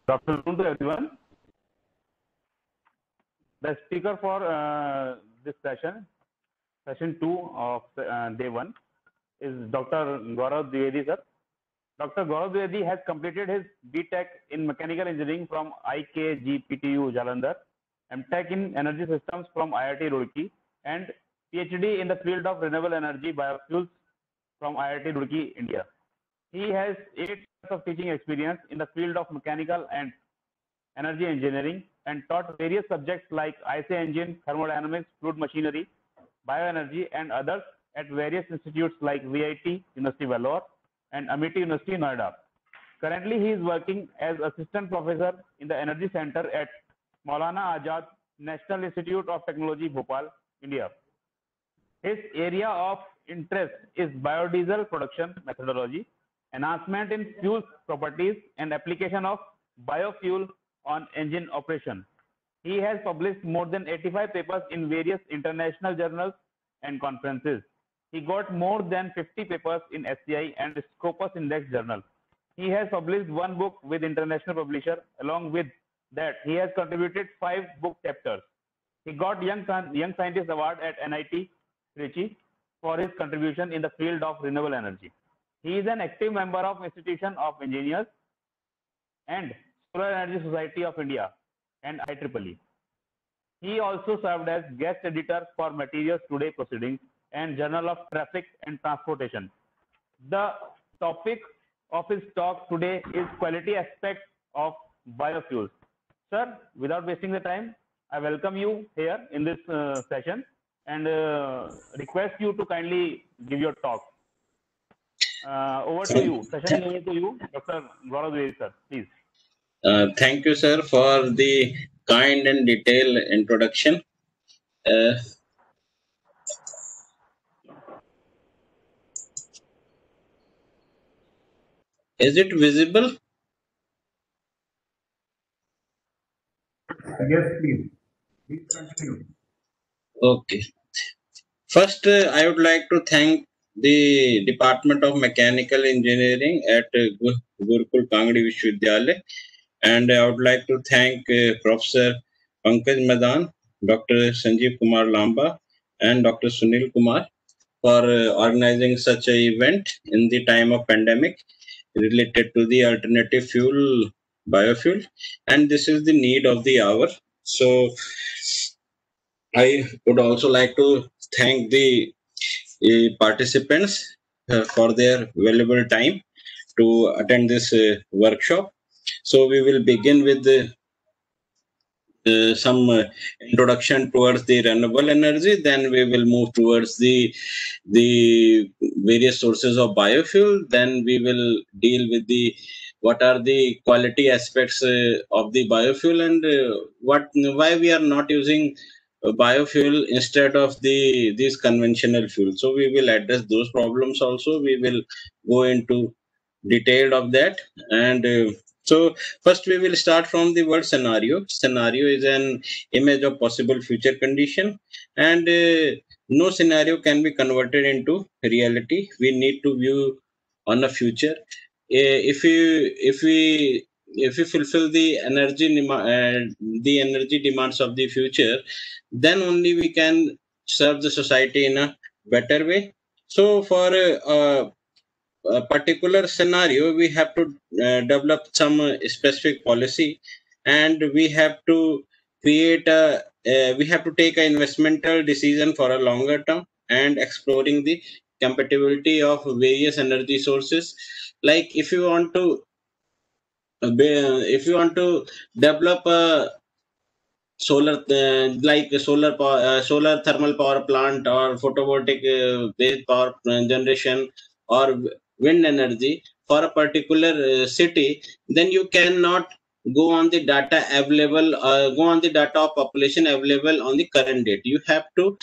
Good afternoon to everyone. The speaker for this session, session 2 of day 1, is Dr. Gaurav Dwivedi, sir. Dr. Gaurav Dwivedi has completed his BTech in Mechanical Engineering from IKGPTU Jalandhar, MTech in Energy Systems from IIT Roorkee, and PhD in the field of renewable energy biofuels from IIT Roorkee, India. He has 8 years of teaching experience in the field of mechanical and energy engineering and taught various subjects like IC engine, thermodynamics, fluid machinery, bioenergy, and others at various institutes like VIT, University Vellore, and Amity University, Noida. Currently, he is working as assistant professor in the Energy Center at Maulana Azad National Institute of Technology, Bhopal, India. His area of interest is biodiesel production methodology, enhancement in fuel properties, and application of biofuel on engine operation. He has published more than 85 papers in various international journals and conferences. He got more than 50 papers in SCI and Scopus Index journal. He has published 1 book with international publisher. Along with that, he has contributed 5 book chapters. He got Young Scientist Award at NIT Trichy for his contribution in the field of renewable energy. He is an active member of Institution of Engineers and Solar Energy Society of India and IEEE. He also served as guest editor for Materials Today Proceedings and Journal of Traffic and Transportation. The topic of his talk today is quality aspects of biofuels. Sir, without wasting the time, I welcome you here in this session and request you to kindly give your talk. Over to you. Session over to you, Dr. Gaurav Dwivedi, sir. Please. Thank you, sir, for the kind and detailed introduction. Is it visible? Yes, please. Please continue. Okay. First, I would like to thank the Department of Mechanical Engineering at Gurukul Kangdi Vishwavidyalaya, and I would like to thank Professor Pankaj Madan, Dr. Sanjeev Kumar Lamba, and Dr. Sunil Kumar for organizing such an event in the time of pandemic related to the alternative fuel, biofuel, and this is the need of the hour. So I would also like to thank the participants for their valuable time to attend this workshop. So we will begin with some introduction towards the renewable energy. Then we will move towards the various sources of biofuel. Then we will deal with the what are the quality aspects of the biofuel and why we are not using biofuel instead of these conventional fuels. So we will address those problems also. We will go into detailed of that and so first we will start from the word scenario. Scenario is an image of possible future condition, and no scenario can be converted into reality. We need to view on a future. If we fulfill the energy demands of the future, then only we can serve the society in a better way. So for a particular scenario, we have to develop some specific policy, and we have to we have to take an investmental decision for a longer term and exploring the compatibility of various energy sources. Like if you want to develop a solar like a solar thermal power plant or photovoltaic based power generation or wind energy for a particular city, then you cannot go on the data available go on the data of population available on the current date. You have to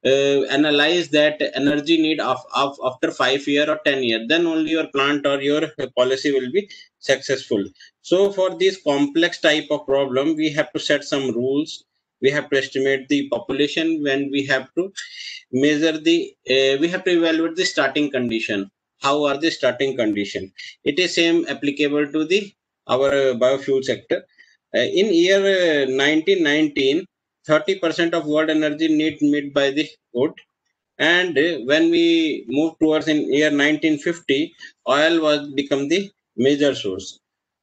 analyze that energy need of after 5 year or 10 year, then only your plant or your policy will be successful. So for this complex type of problem, we have to set some rules. We have to estimate the population. When we have to measure we have to evaluate the starting condition. How are the starting condition? It is same applicable to the our biofuel sector. In year 1919, 30% of world energy need met by the wood. And when we move towards in year 1950, oil was become the major source.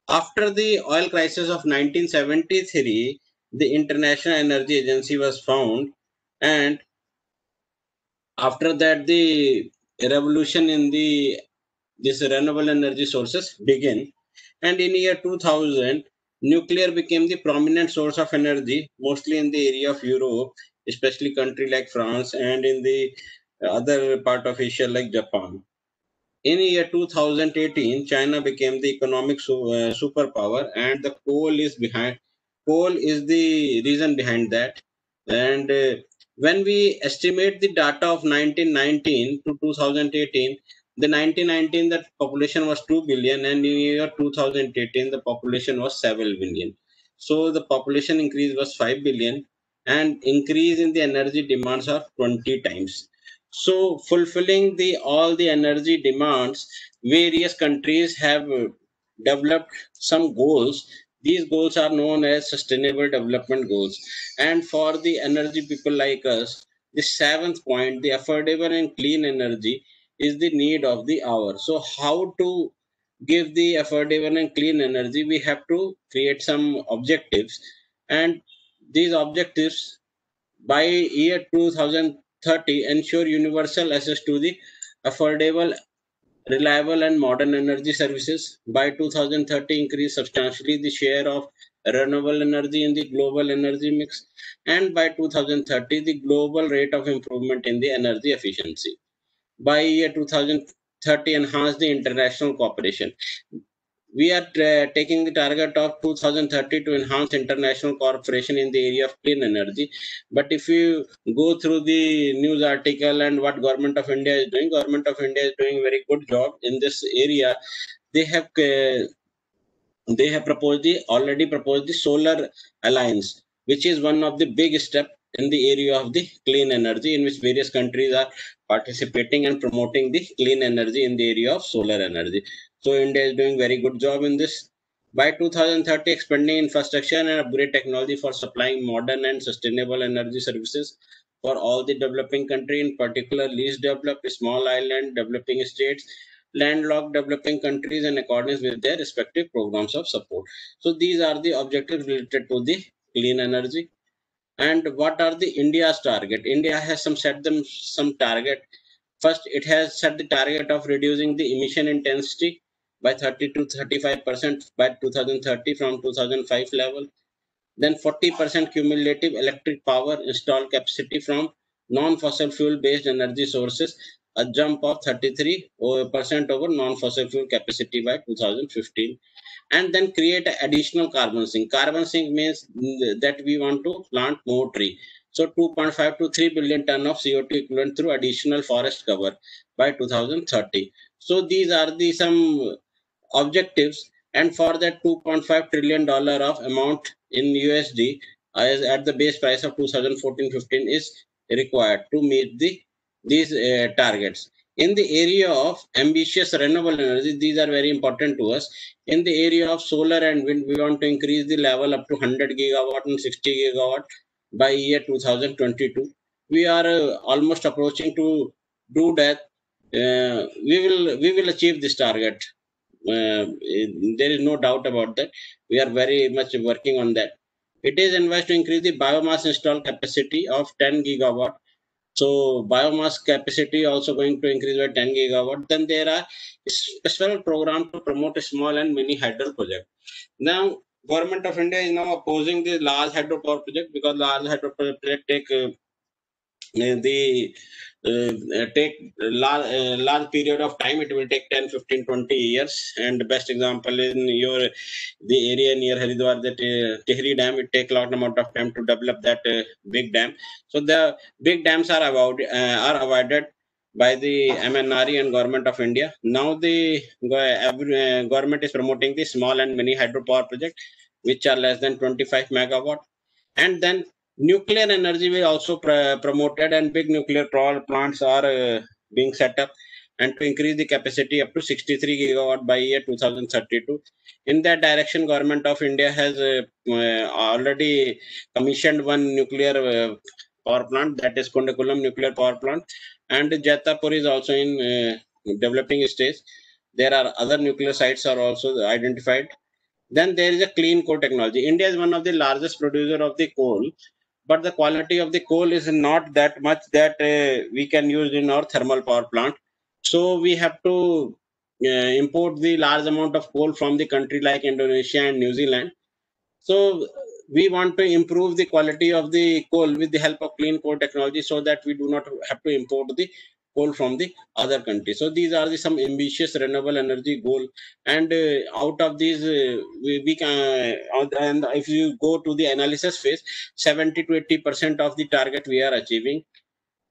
After the oil crisis of 1973, the International Energy Agency was found, and after that the revolution in the this renewable energy sources began. And in year 2000, nuclear became the prominent source of energy, mostly in the area of Europe, especially country like France, and in the other part of Asia like Japan. In year 2018, China became the economic superpower, and the coal is the reason behind that. And when we estimate the data of 1919 to 2018, the 1919 the population was 2 billion, and in year 2018 the population was 7 billion. So the population increase was 5 billion, and increase in the energy demands are 20 times. So fulfilling the all the energy demands, various countries have developed some goals. These goals are known as sustainable development goals. And for the energy people like us, the seventh point, the affordable and clean energy, is the need of the hour. So how to give the affordable and clean energy? We have to create some objectives, and these objectives by year 2030 ensure universal access to the affordable, reliable and modern energy services. By 2030 increase substantially the share of renewable energy in the global energy mix, and by 2030 the global rate of improvement in the energy efficiency. By year 2030 enhance the international cooperation. We are taking the target of 2030 to enhance international cooperation in the area of clean energy. But if you go through the news article and what government of India is doing, government of India is doing very good job in this area. They have already proposed the solar alliance, which is one of the big step in the area of the clean energy, in which various countries are participating and promoting the clean energy in the area of solar energy. So India is doing very good job in this. By 2030, expanding infrastructure and upgrade technology for supplying modern and sustainable energy services for all the developing country, in particular least developed, small island, developing states, landlocked developing countries, in accordance with their respective programs of support. So these are the objectives related to the clean energy. And what are the India's target? India has some target. First, it has set the target of reducing the emission intensity by 30 to 35% by 2030 from 2005 level. Then 40% cumulative electric power installed capacity from non-fossil fuel based energy sources, a jump of 33% over non-fossil fuel capacity by 2015. And then create an additional carbon sink. Carbon sink means that we want to plant more tree. So 2.5 to 3 billion ton of CO2 equivalent through additional forest cover by 2030. So these are the some objectives, and for that $2.5 trillion of amount in USD as at the base price of 2014-15 is required to meet these targets. In the area of ambitious renewable energy, these are very important to us. In the area of solar and wind, we want to increase the level up to 100 gigawatt and 60 gigawatt by year 2022. We are almost approaching to do that. We will achieve this target. There is no doubt about that. We are very much working on that. It is advised to increase the biomass installed capacity of 10 gigawatt. So biomass capacity also going to increase by 10 gigawatt. Then there are special program to promote a small and mini hydro project. Now, government of India is now opposing the large hydropower project, because large hydro project take large period of time. It will take 10, 15, 20 years. And the best example in the area near Haridwar, that Tehri Dam, it take a lot amount of time to develop that big dam. So the big dams are avoided by the MNRE and government of India. Now the government is promoting the small and mini hydropower project, which are less than 25 megawatt. And then nuclear energy will also promoted, and big nuclear power plants are being set up. and to increase the capacity up to 63 gigawatt by year 2032. In that direction, Government of India has already commissioned one nuclear power plant, that is Kondakulam nuclear power plant, and Jaitapur is also in developing stage. There are other nuclear sites are also identified. Then there is a clean coal technology. India is one of the largest producer of the coal, but the quality of the coal is not that much that we can use in our thermal power plant. So we have to import the large amount of coal from the country like Indonesia and New Zealand. So we want to improve the quality of the coal with the help of clean coal technology, so that we do not have to import the coal from the other countries. So these are the some ambitious renewable energy goal, and out of these we can and if you go to the analysis phase, 70 to 80% of the target we are achieving,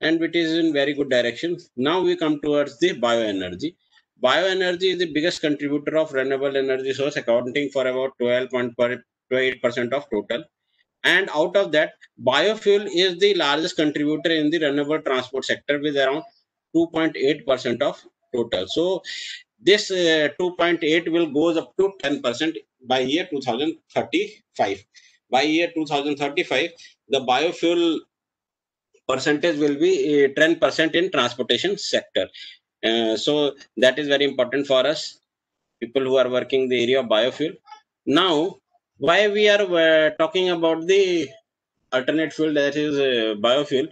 and which is in very good direction. Now we come towards the bioenergy. Bioenergy is the biggest contributor of renewable energy source, accounting for about 12.8% of total. And out of that, biofuel is the largest contributor in the renewable transport sector with around 2.8% of total. So this 2.8 will goes up to 10% by year 2035. By year 2035, the biofuel percentage will be 10% in transportation sector. So that is very important for us people who are working the area of biofuel. Now, why we are talking about the alternate fuel, that is biofuel?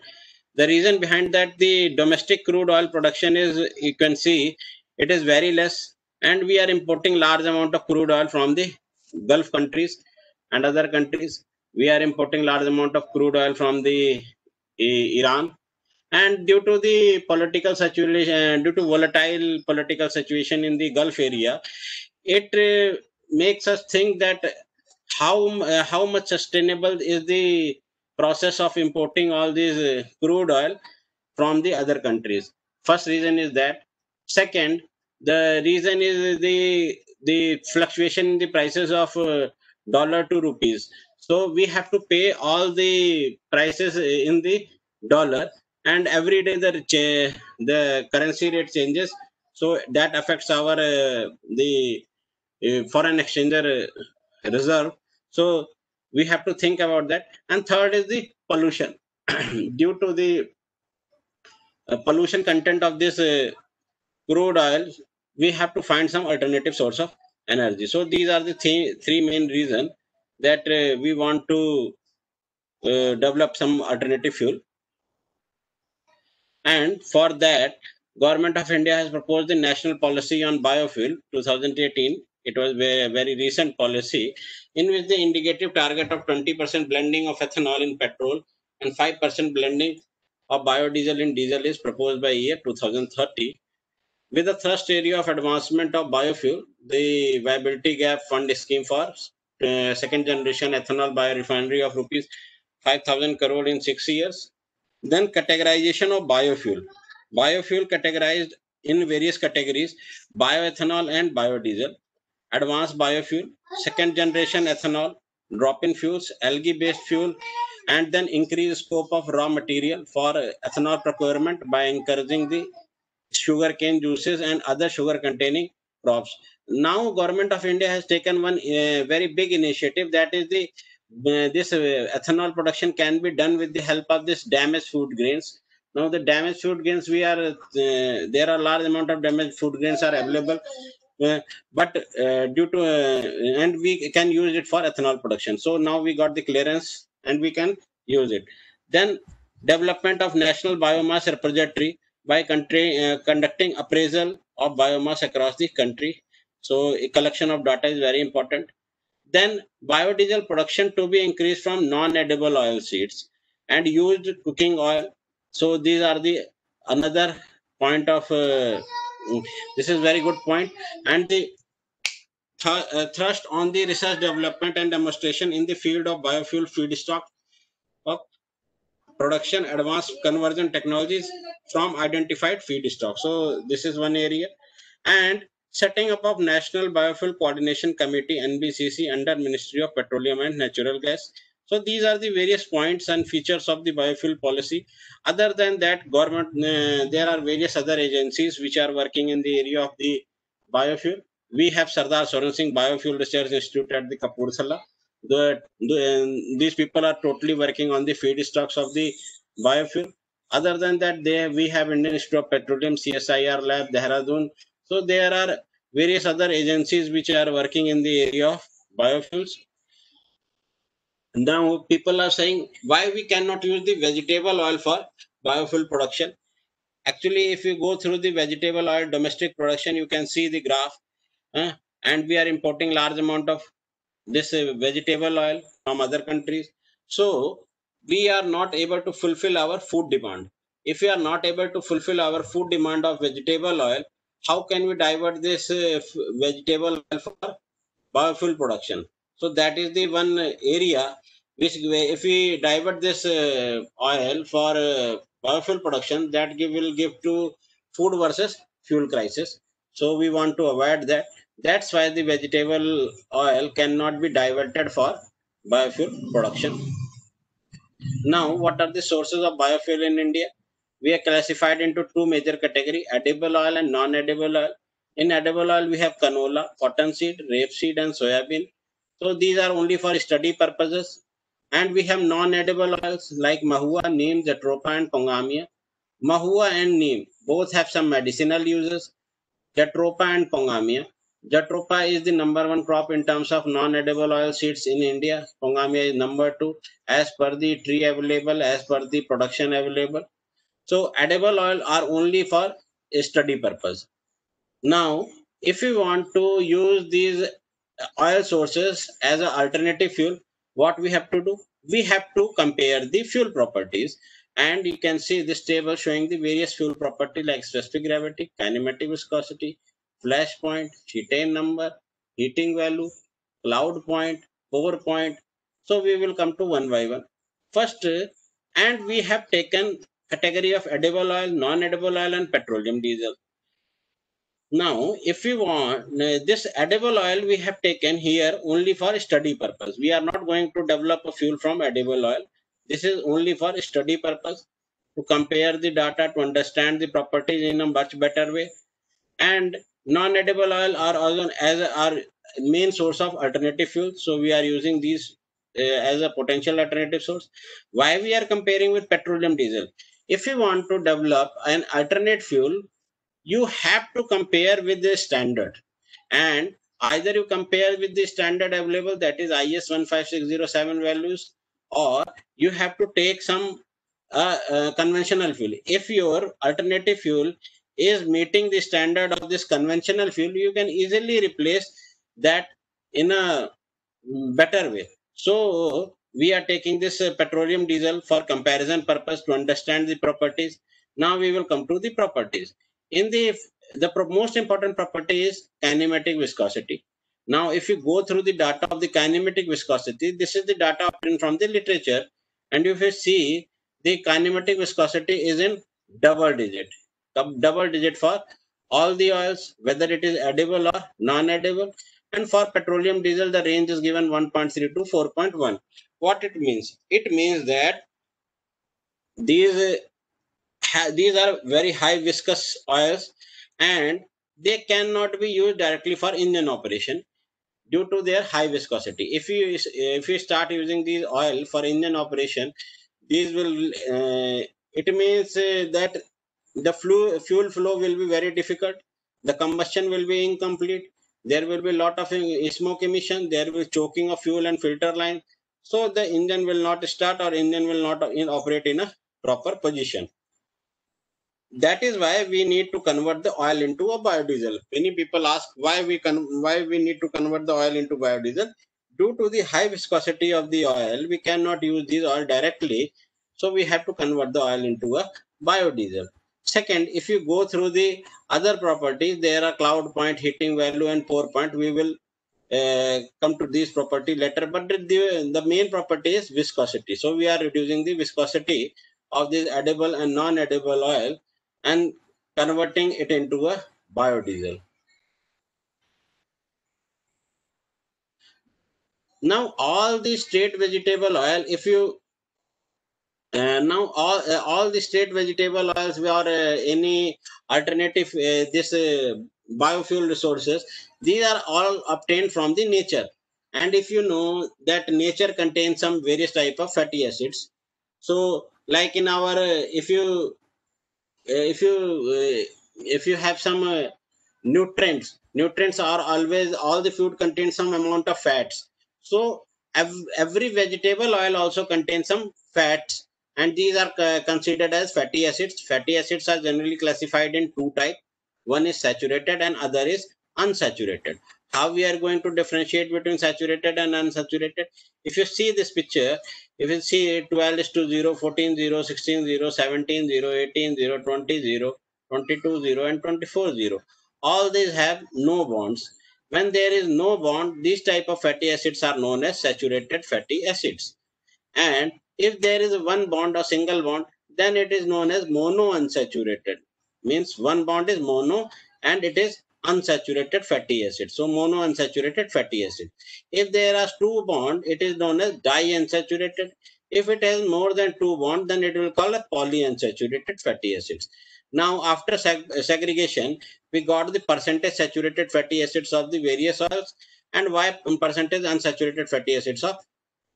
The reason behind that, the domestic crude oil production is, you can see, it is very less, and we are importing large amount of crude oil from the Gulf countries and other countries. We are importing large amount of crude oil from the Iran, and due to the political situation, due to volatile political situation in the Gulf area, it makes us think that how much sustainable is the process of importing all these crude oil from the other countries. First reason is that. Second, the reason is the fluctuation in the prices of dollar to rupees. So we have to pay all the prices in the dollar, and every day the currency rate changes. So that affects our the foreign exchange reserve. So we have to think about that. And third is the pollution. Due to the pollution content of this crude oil, we have to find some alternative source of energy. So these are the three main reasons that we want to develop some alternative fuel. And for that, Government of India has proposed the National Policy on Biofuel 2018. It was a very recent policy in which the indicative target of 20% blending of ethanol in petrol and 5% blending of biodiesel in diesel is proposed by year 2030. With the thrust area of advancement of biofuel, the Viability Gap Fund scheme for second generation ethanol biorefinery of rupees 5,000 crore in 6 years. Then categorization of biofuel. Biofuel categorized in various categories: bioethanol and biodiesel, advanced biofuel, second generation ethanol, drop-in fuels, algae-based fuel, and then increase scope of raw material for ethanol procurement by encouraging the sugarcane juices and other sugar containing crops. Now Government of India has taken one very big initiative, that is the this ethanol production can be done with the help of this damaged food grains. Now the damaged food grains, we are there are large amount of damaged food grains are available, but due to and we can use it for ethanol production. So now we got the clearance and we can use it. Then development of national biomass repository by conducting appraisal of biomass across the country. So a collection of data is very important. Then biodiesel production to be increased from non-edible oil seeds and used cooking oil. So these are the another point of this is very good point. And the thrust on the research development and demonstration in the field of biofuel feedstock of production, advanced conversion technologies from identified feedstock. So this is one area. And setting up of National Biofuel Coordination Committee, NBCC, under Ministry of Petroleum and Natural Gas. So these are the various points and features of the biofuel policy. Other than that, government, there are various other agencies which are working in the area of the biofuel. We have Sardar Saran Singh Biofuel Research Institute at the Kapurthala. These people are totally working on the feedstocks of the biofuel. Other than that, we have Indian Institute of Petroleum, CSIR Lab, Dehradun. So there are various other agencies which are working in the area of biofuels. Now people are saying why we cannot use the vegetable oil for biofuel production. Actually, if you go through the vegetable oil domestic production, you can see the graph, and we are importing large amount of this vegetable oil from other countries. So we are not able to fulfill our food demand. If we are not able to fulfill our food demand of vegetable oil, how can we divert this vegetable oil for biofuel production? So that is the one area which, if we divert this oil for biofuel production, that will give to food versus fuel crisis. So we want to avoid that. That's why the vegetable oil cannot be diverted for biofuel production. Now, what are the sources of biofuel in India? We are classified into two major categories: edible oil and non-edible oil. In edible oil, we have canola, cottonseed, rapeseed, and soybean. So these are only for study purposes. And we have non-edible oils like mahua, neem, jatropha, and pongamia. Mahua and neem both have some medicinal uses. Jatropha and pongamia. Jatropha is the number one crop in terms of non-edible oil seeds in India. Pongamia is number two as per the tree available, as per the production available. So edible oil are only for study purpose. Now, if we want to use these oil sources as an alternative fuel, what we have to do? We have to compare the fuel properties, and you can see this table showing the various fuel property like specific gravity, kinematic viscosity, flash point, cetane number, heating value, cloud point, pour point. So we will come to one by one. First, and we have taken category of edible oil, non-edible oil, and petroleum diesel. Now, if we want this edible oil, we have taken here only for study purpose. We are not going to develop a fuel from edible oil. This is only for study purpose, to compare the data, to understand the properties in a much better way. And non-edible oil are also as our main source of alternative fuel. So we are using these as a potential alternative source. Why we are comparing with petroleum diesel? If you want to develop an alternate fuel, you have to compare with the standard, and either you compare with the standard available, that is IS 15607 values, or you have to take some conventional fuel. If your alternative fuel is meeting the standard of this conventional fuel, you can easily replace that in a better way. So we are taking this petroleum diesel for comparison purpose, to understand the properties. Now we will come to the properties. In the most important property is kinematic viscosity. Now if you go through the data of the kinematic viscosity, this is the data obtained from the literature, and if you see, the kinematic viscosity is in double digit for all the oils, whether it is edible or non-edible. And for petroleum diesel, the range is given 1.3 to 4.1. What it means? It means that these these are very high viscous oils, and they cannot be used directly for engine operation due to their high viscosity. If you start using these oil for engine operation, these will it means that the fuel flow will be very difficult. The combustion will be incomplete. There will be a lot of smoke emission. There will be choking of fuel and filter line. So the engine will not start, or engine will not operate in a proper position. That is why we need to convert the oil into a biodiesel. Many people ask why we need to convert the oil into biodiesel. Due to the high viscosity of the oil, we cannot use this oil directly, so we have to convert the oil into a biodiesel. Second, if you go through the other properties, there are cloud point, heating value, and pour point. We will come to these property later, but the main property is viscosity. So we are reducing the viscosity of this edible and non-edible oil and converting it into a biodiesel. Now all the straight vegetable oil, if you now all the straight vegetable oils or any alternative this biofuel resources, these are all obtained from the nature. And if you know that nature contains some various type of fatty acids, so like in our if you if you have some nutrients are always, all the food contains some amount of fats. So every vegetable oil also contains some fats, and these are considered as fatty acids. Fatty acids are generally classified in two types. One is saturated and other is unsaturated. How we are going to differentiate between saturated and unsaturated? If you see this picture, if you see 12 is to 0, 14 0, 16 0, 17 0, 18 0, 20 0, 22 0, and 24 0. All these have no bonds. When there is no bond, these type of fatty acids are known as saturated fatty acids. And if there is one bond or single bond, then it is known as monounsaturated. Means one bond is mono and it is unsaturated fatty acid. So monounsaturated fatty acid. If there are two bond, it is known as diunsaturated. If it has more than two bond, then it will call a polyunsaturated fatty acids. Now after segregation, we got the percentage saturated fatty acids of the various oils and why percentage unsaturated fatty acids of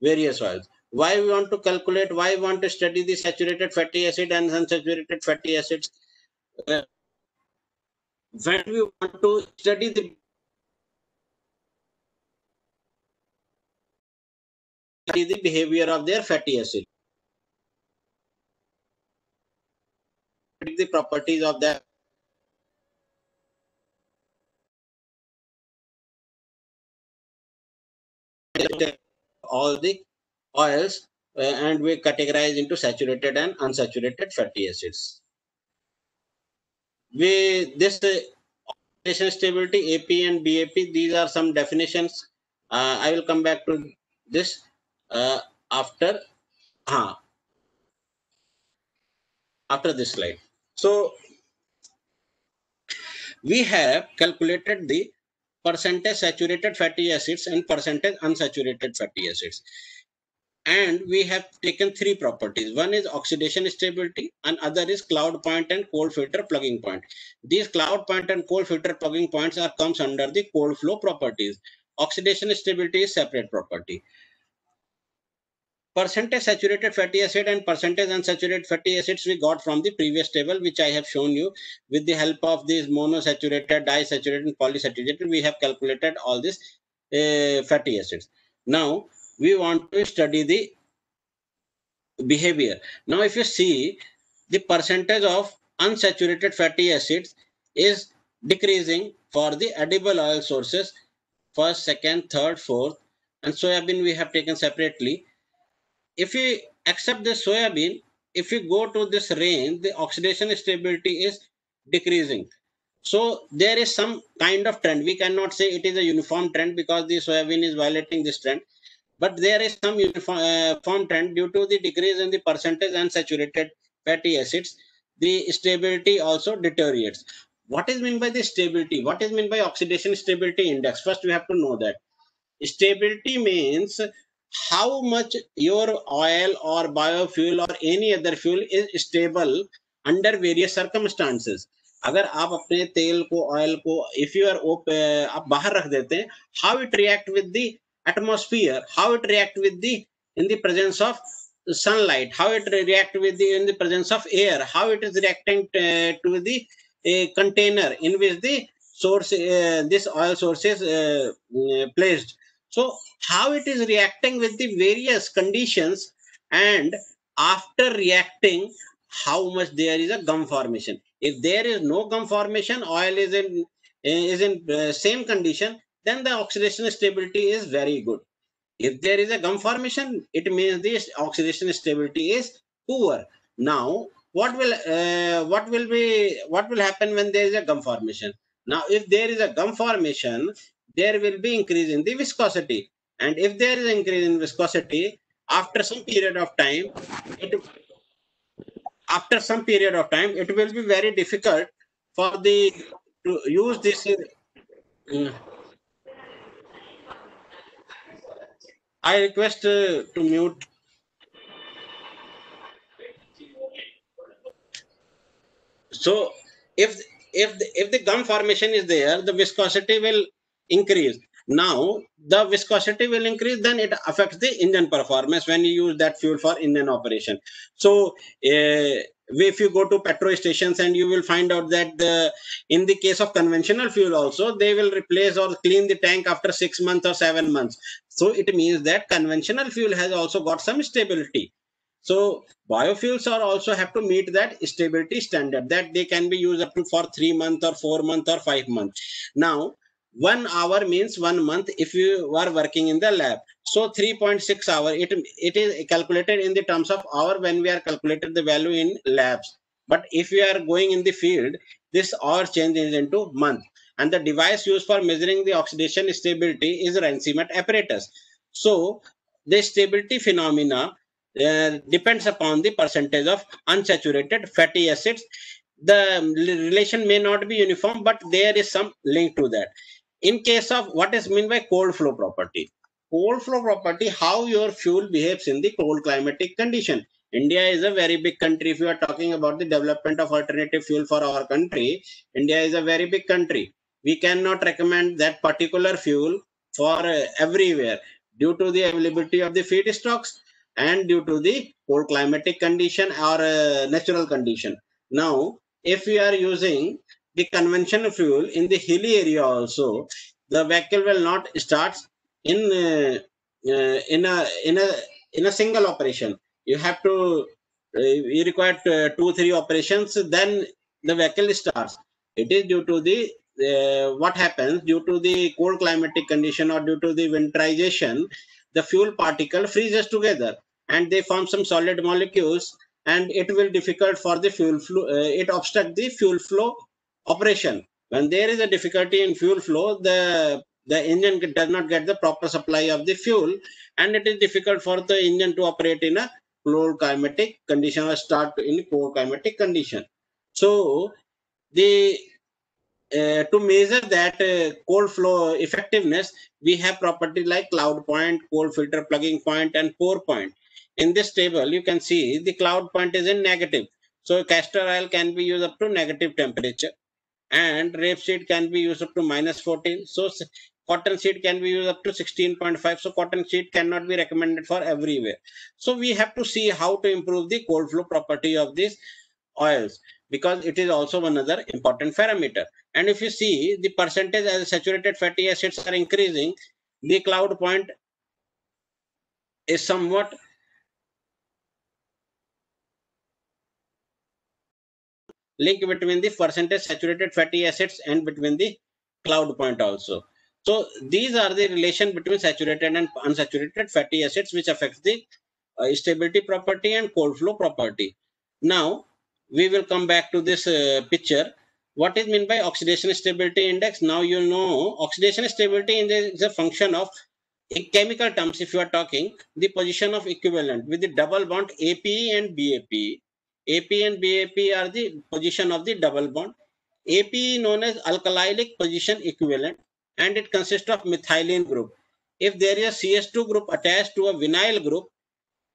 various oils. Why we want to calculate, why we want to study the saturated fatty acid and unsaturated fatty acids? When we want to study the behavior of their fatty acid, the properties of that all the oils and we categorize into saturated and unsaturated fatty acids. We this oxidation stability, AP and BAP, these are some definitions. I will come back to this after after this slide. So we have calculated the percentage saturated fatty acids and percentage unsaturated fatty acids. And we have taken three properties. One is oxidation stability, and other is cloud point and cold filter plugging point. These cloud point and cold filter plugging points are comes under the cold flow properties. Oxidation stability is separate property. Percentage saturated fatty acid and percentage unsaturated fatty acids we got from the previous table, which I have shown you. With the help of these monosaturated, disaturated, and polysaturated, we have calculated all these fatty acids. Now we want to study the behavior. Now if you see, the percentage of unsaturated fatty acids is decreasing for the edible oil sources, first, second, third, fourth, and soybean we have taken separately. If we accept the soybean, if you go to this range, the oxidation stability is decreasing. So there is some kind of trend. We cannot say it is a uniform trend because the soybean is violating this trend, but there is some uniform trend due to the decrease in the percentage unsaturated fatty acids. The stability also deteriorates. What is meant by the stability? What is meant by oxidation stability index? First, we have to know that stability means how much your oil or biofuel or any other fuel is stable under various circumstances. अगर आप अपने तेल को, oil को, if you are आप बाहर रख देते हैं, how it react with the atmosphere, how it react with the in the presence of sunlight, how it react with the in the presence of air, how it is reacting to the container in which the source this oil source is placed. So how it is reacting with the various conditions, and after reacting, how much there is a gum formation. If there is no gum formation, oil is in same condition, then the oxidation stability is very good. If there is a gum formation, it means the oxidation stability is poor. Now, what will happen when there is a gum formation? Now, if there is a gum formation, there will be increase in the viscosity, and if there is increase in viscosity, after some period of time, it it will be very difficult for the to use this. I request to mute. So if the gum formation is there, the viscosity will increase. Now the viscosity will increase, then it affects the engine performance when you use that fuel for engine operation. So if you go to petrol stations, and you will find out that in the case of conventional fuel also, they will replace or clean the tank after 6 months or 7 months. So it means that conventional fuel has also got some stability. So biofuels are also have to meet that stability standard, that they can be used up to for 3 months or 4 months or 5 months. Now 1 hour means 1 month if you are working in the lab. So 3.6 hour, it is calculated in the terms of hour when we are calculated the value in labs. But if we are going in the field, this hour changes into month. And the device used for measuring the oxidation stability is Rancimat apparatus. So the stability phenomena depends upon the percentage of unsaturated fatty acids. The relation may not be uniform, but there is some link to that. In case of what is meant by cold flow property, how your fuel behaves in the cold climatic condition. India is a very big country. If you are talking about the development of alternative fuel for our country, India is a very big country. We cannot recommend that particular fuel for everywhere due to the availability of the feedstocks and due to the cold climatic condition or natural condition. Now, if we are using the conventional fuel in the hilly area also, the vehicle will not start in a single operation. You have to you require 2-3 operations, then the vehicle starts. It is due to the what happens due to the cold climatic condition or due to the winterization, the fuel particle freezes together and they form some solid molecules, and it will difficult for the fuel flow. It obstruct the fuel flow operation. When there is a difficulty in fuel flow, the engine does not get the proper supply of the fuel, and it is difficult for the engine to operate in a cold climatic condition or start in cold climatic condition. So the to measure that cold flow effectiveness, we have property like cloud point, cold filter plugging point, and pour point. In this table, you can see the cloud point is in negative. So castor oil can be used up to negative temperature, and rapeseed can be used up to -14. So cotton seed can be used up to 16.5. So cotton seed cannot be recommended for everywhere. So we have to see how to improve the cold flow property of these oils, because it is also another important parameter. And if you see the percentage as saturated fatty acids are increasing, the cloud point is somewhat link between the percentage saturated fatty acids and between the cloud point also. So these are the relation between saturated and unsaturated fatty acids, which affects the stability property and cold flow property. Now we will come back to this picture. What is meant by oxidation stability index? Now you know oxidation stability index is a function of, in chemical terms, if you are talking, the position of equivalent with the double bond APE and BAPE. APE and BAPE are the position of the double bond. APE known as alkylic position equivalent, and it consists of methylene group. If there is a CH2 group attached to a vinyl group,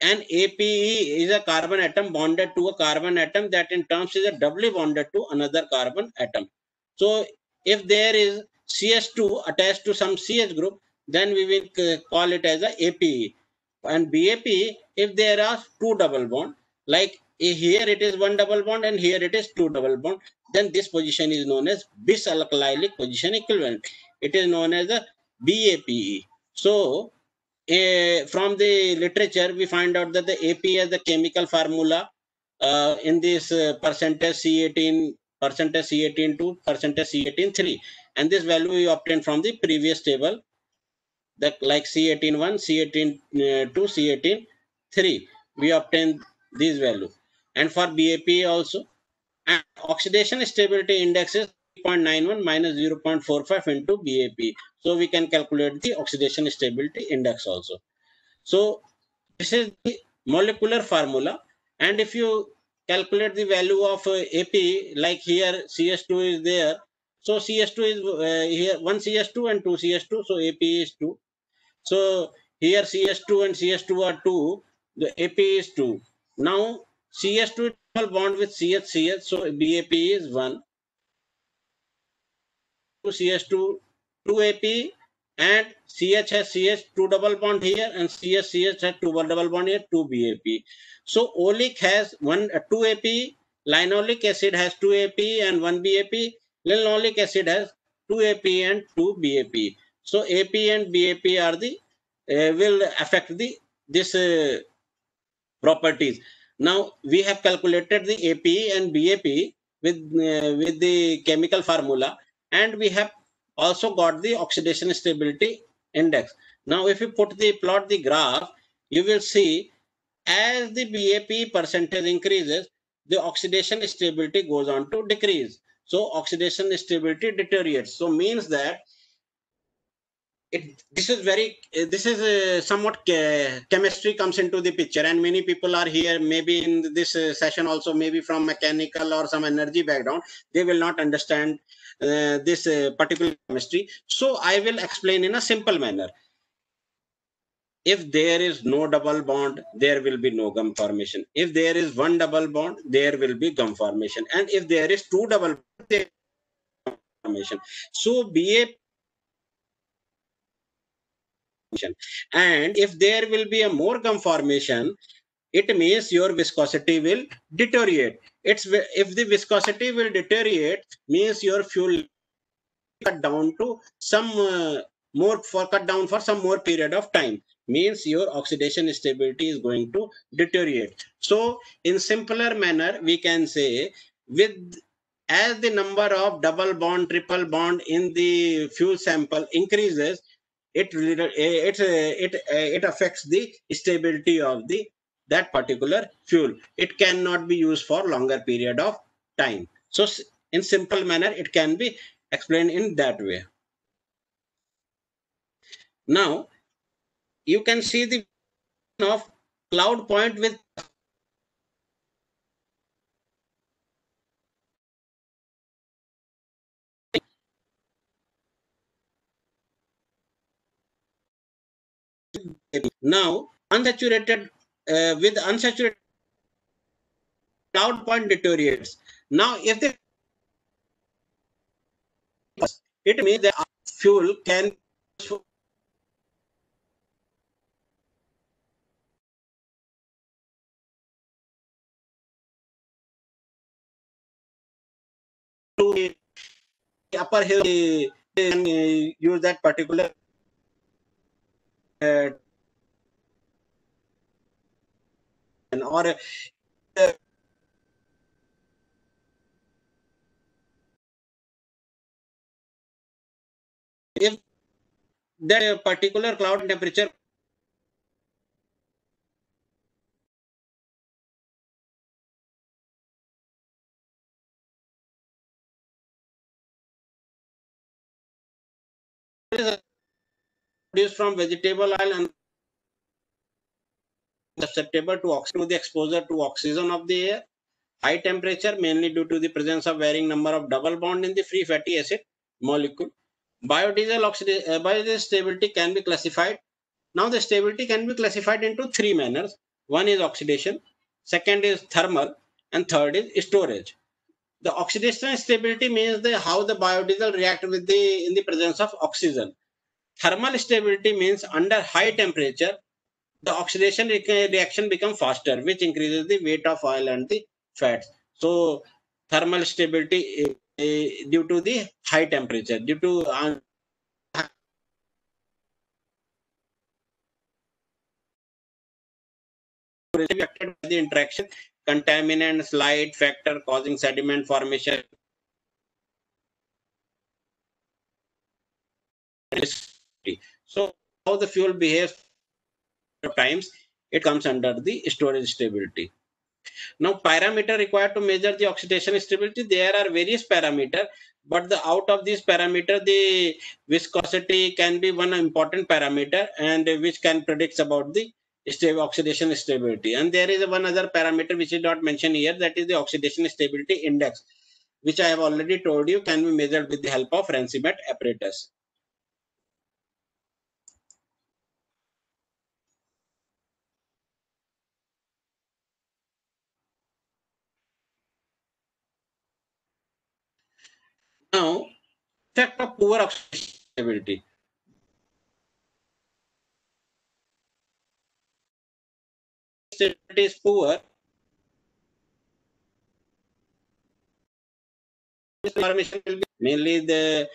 and APE is a carbon atom bonded to a carbon atom that in terms is a doubly bonded to another carbon atom. So if there is CH2 attached to some CH group, then we will call it as a APE. And BAPE, if there are two double bond, like here it is one double bond and here it is two double bond, then this position is known as bisalkylic position equivalent. It is known as a BAPE. So from the literature, we find out that the AP as the chemical formula in this percentage C18, percentage C18 to percentage C18 and this value we obtained from the previous table, that like C18 C18 C18 we obtained these value, and for BAP also. And oxidation stability index is 3.91 minus 0.45 into BAP. So we can calculate the oxidation stability index also. So this is the molecular formula, and if you calculate the value of AP, like here CH2 is there, so CH2 is here one CH2 and two CH2, so AP is 2. So Here CH2 and CH2 are 2. The AP is 2. Now CH2 double bond with CH, so BAP is 1. CH2 2 AP and CH has CH 2 double bond here and CH has 2 double bond here, 2 BAP. So olic has 2 AP, linoleic acid has 2 AP and 1 BAP, linoleic acid has 2 AP and 2 BAP. So AP and BAP are the will affect the this properties. Now we have calculated the AP and BAP with the chemical formula, and we have also got the oxidation stability index. Now if you plot the graph, you will see as the BAP percentage increases, the oxidation stability goes on to decrease. So oxidation stability deteriorates. So means that this is somewhat chemistry comes into the picture, and many people are here maybe in this session also, maybe from mechanical or some energy background. They will not understand this particular chemistry. So I will explain in a simple manner. If there is no double bond, there will be no gum formation. If there is one double bond, there will be gum formation. And if there is two double bonds, there will be gum formation. So BA, and if there will be a more gum formation, it means your viscosity will deteriorate. If the viscosity will deteriorate, means your fuel cut down to some cut down for some more period of time, means your oxidation stability is going to deteriorate. So in simpler manner, we can say, with as the number of double bond, triple bond in the fuel sample increases, it affects the stability of the that particular fuel. It cannot be used for longer period of time. So in simple manner, it can be explained in that way. Now you can see the of cloud point with now unsaturated with unsaturated cloud point deteriorates. Now if the it means that fuel can to upper hill can use that particular or if that particular cloud temperature is produced from vegetable oil and susceptible to the exposure to oxygen of the air, high temperature mainly due to the presence of varying number of double bond in the free fatty acid molecule. Biodiesel stability can be classified. Now the stability can be classified into three manners. One is oxidation, second is thermal, and third is storage. The oxidation stability means how the biodiesel react with in the presence of oxygen. Thermal stability means under high temperature, the oxidation reaction becomes faster, which increases the weight of oil and the fats. So thermal stability due to the high temperature, due to affected by the interaction, contaminant slide factor causing sediment formation. So how the fuel behaves times, it comes under the storage stability. Now parameter required to measure the oxidation stability, there are various parameters, but out of these parameter, the viscosity can be one important parameter, and which can predict about the oxidation stability. And there is one other parameter which is not mentioned here, that is the oxidation stability index, which I have already told you can be measured with the help of Rancibat apparatus. Now, effect of poor oxidation stability. Stability is poor. Formation will be mainly the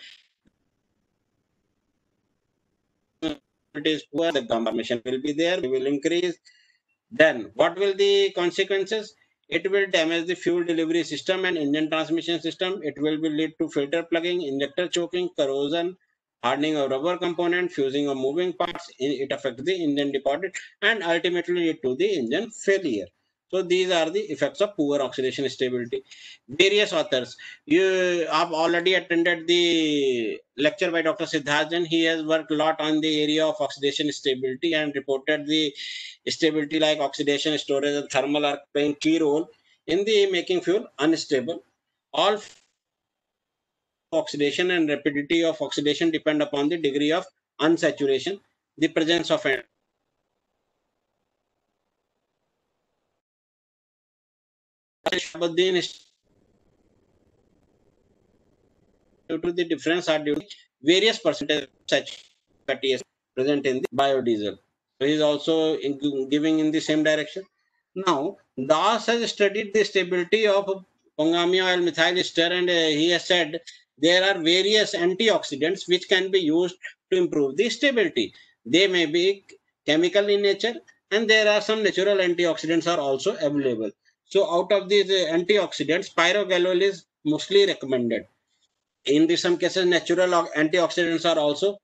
it is poor, the formation will be there, we will increase. Then what will the consequences? It will damage the fuel delivery system and engine transmission system. It will be lead to filter plugging, injector choking, corrosion, hardening of rubber component, fusing of moving parts. It affects the engine deposit and ultimately lead to the engine failure. So these are the effects of poor oxidation stability. Various authors. You have already attended the lecture by Dr. Siddharthan. He has worked a lot on the area of oxidation stability and reported the stability like oxidation, storage, and thermal are playing key role in the making fuel unstable. All oxidation and rapidity of oxidation depend upon the degree of unsaturation, the presence of Shahabuddin is due to the difference are due to various percentage of such fatty acids present in the biodiesel. So he is also giving in the same direction. Now, Das has studied the stability of Pongamia oil methyl ester and he has said there are various antioxidants which can be used to improve the stability. They may be chemical in nature and there are some natural antioxidants are also available. So out of these antioxidants, pyrogallol is mostly recommended. In some cases, natural antioxidants are also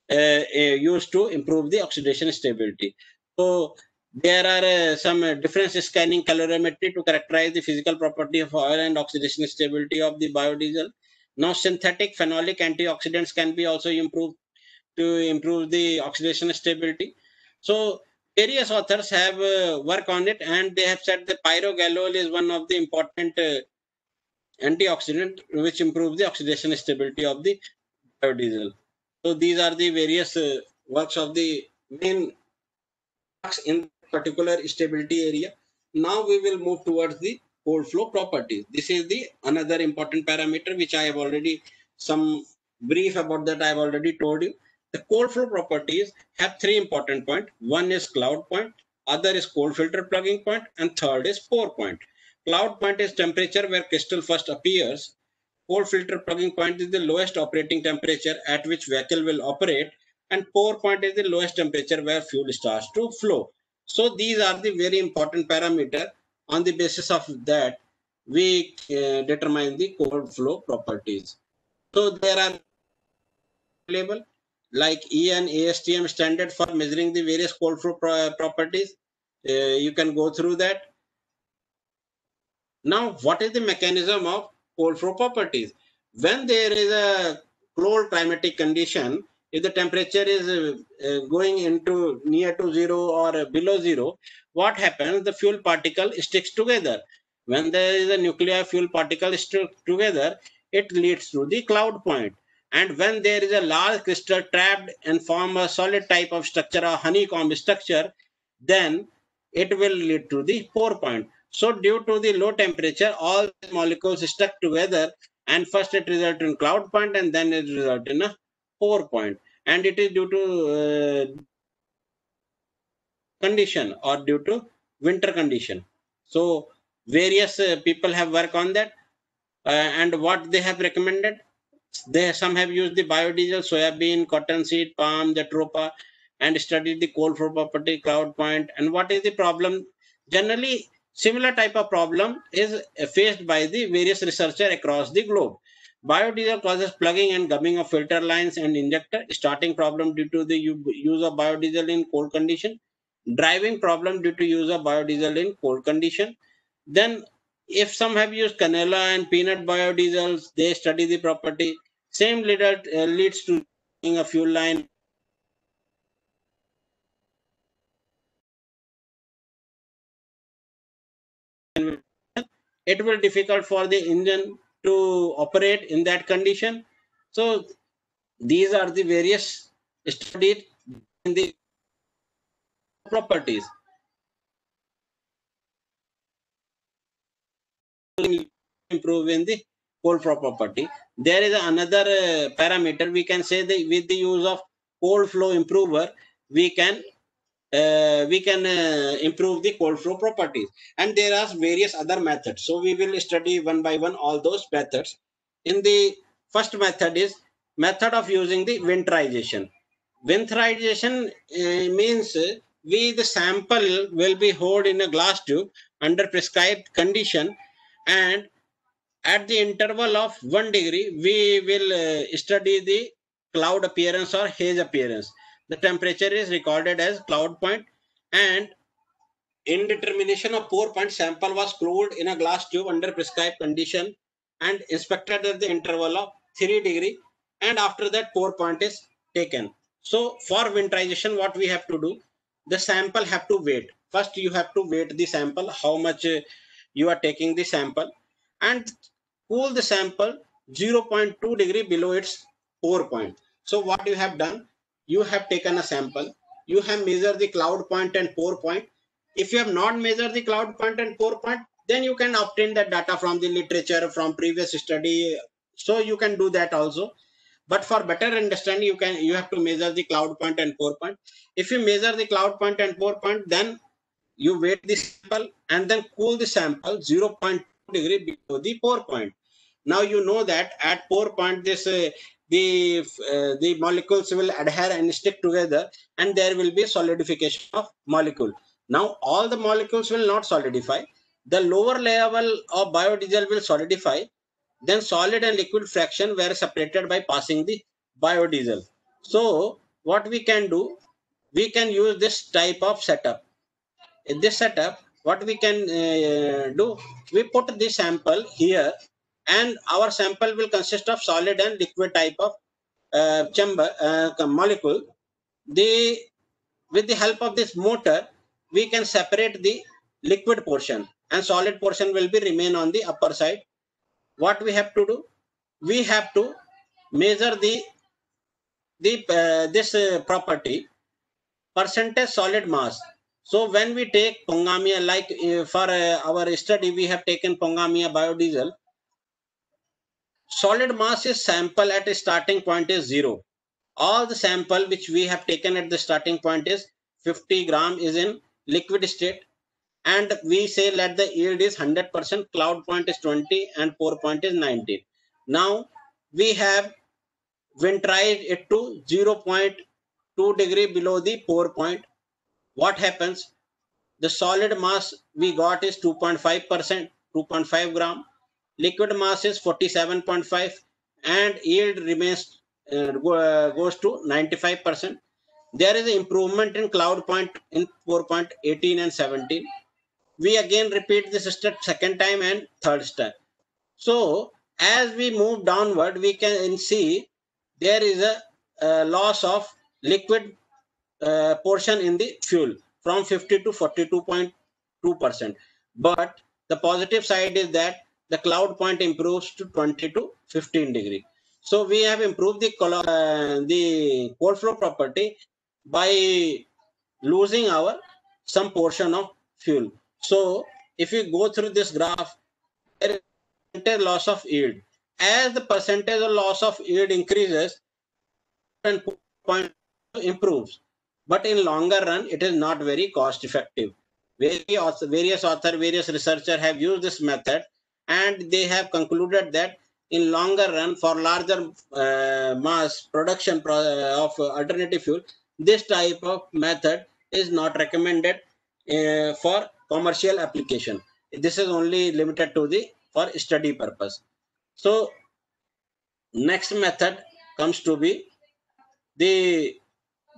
used to improve the oxidation stability. So there are some difference scanning calorimetry to characterize the physical property of oil and oxidation stability of the biodiesel. Now synthetic phenolic antioxidants can be also improved to improve the oxidation stability. So various authors have worked on it and they have said that pyrogallol is one of the important antioxidant which improves the oxidation stability of the biodiesel. So these are the various works of the main works in particular stability area. Now we will move towards the cold flow properties. This is the another important parameter which I have already some brief about that I have already told you. The cold flow properties have three important points. One is cloud point, other is cold filter plugging point, and third is pour point. Cloud point is temperature where crystal first appears. Cold filter plugging point is the lowest operating temperature at which vehicle will operate, and pour point is the lowest temperature where fuel starts to flow. So these are the very important parameter. On the basis of that, we determine the cold flow properties. So there are available like EN ASTM standard for measuring the various cold flow properties. You can go through that. Now, what is the mechanism of cold flow properties? When there is a cold climatic condition, if the temperature is going into near to zero or below zero, what happens? The fuel particle sticks together. When there is a nuclear fuel particle stuck together, it leads to the cloud point. And when there is a large crystal trapped and form a solid type of structure, a honeycomb structure, then it will lead to the pour point. So due to the low temperature, all the molecules stuck together and first it results in cloud point and then it results in a pour point. And it is due to condition or due to winter condition. So various people have worked on that and what they have recommended. Some have used the biodiesel, soybean, cottonseed, palm, jatropha, and studied the cold flow property, cloud point. And what is the problem? Generally, similar type of problem is faced by the various researchers across the globe. Biodiesel causes plugging and gumming of filter lines and injector, starting problem due to the use of biodiesel in cold condition, driving problem due to use of biodiesel in cold condition. Then if some have used canola and peanut biodiesels, they study the property. Same leads to a fuel line. It will difficult for the engine to operate in that condition. So these are the various studies in the properties. Improve in the cold flow property. There is another parameter. We can say that with the use of cold flow improver, we can improve the cold flow properties. And there are various other methods. So we will study one by one all those methods. In the first method is method of using the winterization. Winterization means the sample will be held in a glass tube under prescribed condition, and at the interval of 1 degree, we will study the cloud appearance or haze appearance. The temperature is recorded as cloud point, and in determination of pour point, sample was cooled in a glass tube under prescribed condition and inspected at the interval of 3 degree, and after that pour point is taken. So for winterization, what we have to do, the sample have to wait. First you have to weight the sample, how much you are taking the sample, and cool the sample 0.2 degree below its pour point. So what you have done, you have taken a sample, you have measured the cloud point and pour point. If you have not measured the cloud point and pour point, then you can obtain that data from the literature, from previous study. So you can do that also. But for better understanding, you have to measure the cloud point and pour point. If you measure the cloud point and pour point, then you weight the sample and then cool the sample 0.2 degree below the pour point. Now you know that at pour point this the molecules will adhere and stick together, and there will be solidification of molecule. Now all the molecules will not solidify. The lower level of biodiesel will solidify. Then solid and liquid fraction were separated by passing the biodiesel. So what we can do, we can use this type of setup. In this setup, what we can do, we put the sample here, and our sample will consist of solid and liquid type of molecule. With the help of this motor, we can separate the liquid portion, and solid portion will be remain on the upper side. What we have to do, we have to measure this property, percentage solid mass. So when we take Pongamia, like for our study, we have taken Pongamia biodiesel. Solid mass is sample at a starting point is 0. All the sample which we have taken at the starting point is 50 gram is in liquid state, and we say let the yield is 100%, cloud point is 20, and pour point is 19. Now we have winterized it to 0.2 degree below the pour point. What happens? The solid mass we got is 2.5%, 2.5 gram. Liquid mass is 47.5, and yield remains goes to 95%. There is an improvement in cloud point in pour point 18 and 17. We again repeat this step second time and third step. So as we move downward, we can see there is a loss of liquid portion in the fuel from 50 to 42.2%. But the positive side is that the cloud point improves to 20 to 15 degree. So we have improved the cold flow property by losing some portion of fuel. So if you go through this graph, there is percentage loss of yield. As the percentage of loss of yield increases, and point improves, but in longer run it is not very cost effective. Various researchers have used this method, and they have concluded that in longer run, for larger mass production of alternative fuel, this type of method is not recommended for commercial application. This is only limited to for study purpose. So next method comes to be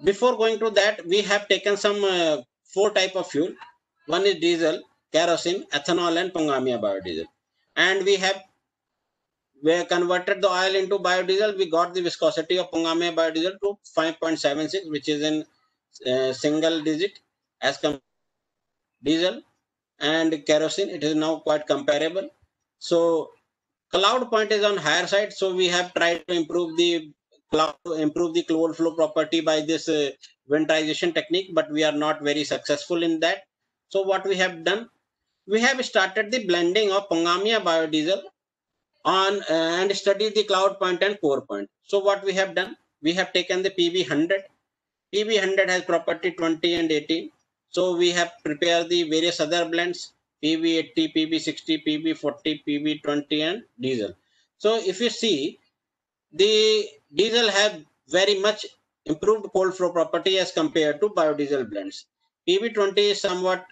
before going to that, we have taken some 4 type of fuel. One is diesel, kerosene, ethanol, and Pongamia biodiesel. And we converted the oil into biodiesel. We got the viscosity of Pongamia biodiesel to 5.76, which is in single digit as compared to diesel and kerosene. It is now quite comparable. So cloud point is on higher side. So we have tried to improve the cloud flow property by this winterization technique, but we are not very successful in that. So what we have done, we have started the blending of Pongamia biodiesel on and study the cloud point and core point. So what we have done, we have taken the PB100. PB100 has property 20 and 18. So we have prepared the various other blends, PB80, PB60, PB40, PB20 and diesel. So if you see, the diesel have very much improved cold flow property as compared to biodiesel blends. PB20 is somewhat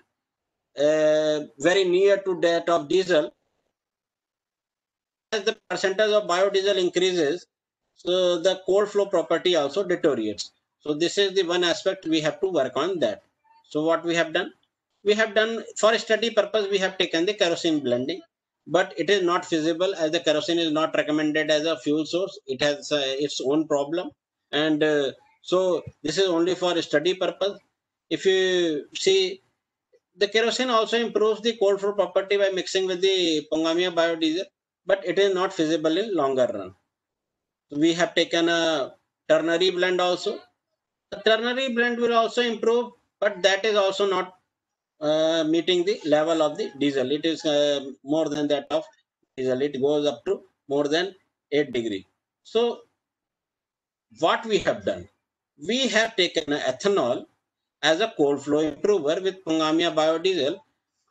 very near to that of diesel. As the percentage of biodiesel increases, so the cold flow property also deteriorates. So this is the one aspect we have to work on that. So what we have done? We have done, for study purpose, we have taken the kerosene blending, but it is not feasible as the kerosene is not recommended as a fuel source. It has its own problem. And so this is only for study purpose. If you see, the kerosene also improves the cold flow property by mixing with the Pongamia biodiesel, but it is not feasible in longer run. We have taken a ternary blend also. The ternary blend will also improve, but that is also not meeting the level of the diesel. It is more than that of diesel. It goes up to more than 8 degree. So what we have done, we have taken ethanol as a cold flow improver with Pongamia biodiesel